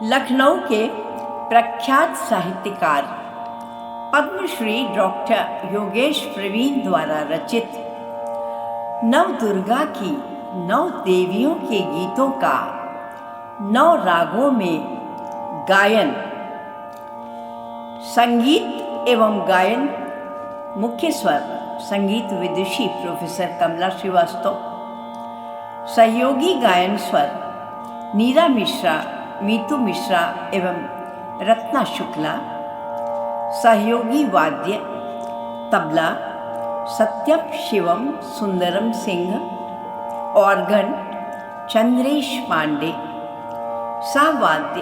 लखनऊ के प्रख्यात साहित्यकार पद्मश्री डॉक्टर योगेश प्रवीण द्वारा रचित नव दुर्गा की 9 देवियों के गीतों का 9 रागों में गायन, संगीत एवं गायन मुख्य स्वर संगीत विदुषी प्रोफेसर कमला श्रीवास्तव, सहयोगी गायन स्वर नीरा मिश्रा, मीतू मिश्रा एवं रत्ना शुक्ला, सहयोगी वाद्य तबला सत्यम शिवम सुंदरम सिंह, ऑर्गन चंद्रेश पांडे, सहवाद्य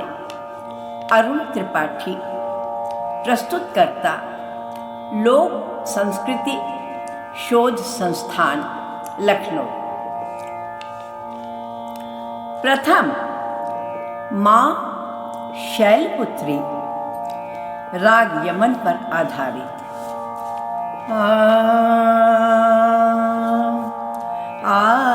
अरुण त्रिपाठी, प्रस्तुतकर्ता लोक संस्कृति शोध संस्थान लखनऊ। प्रथम माँ शैलपुत्री, राग यमन पर आधारित। आ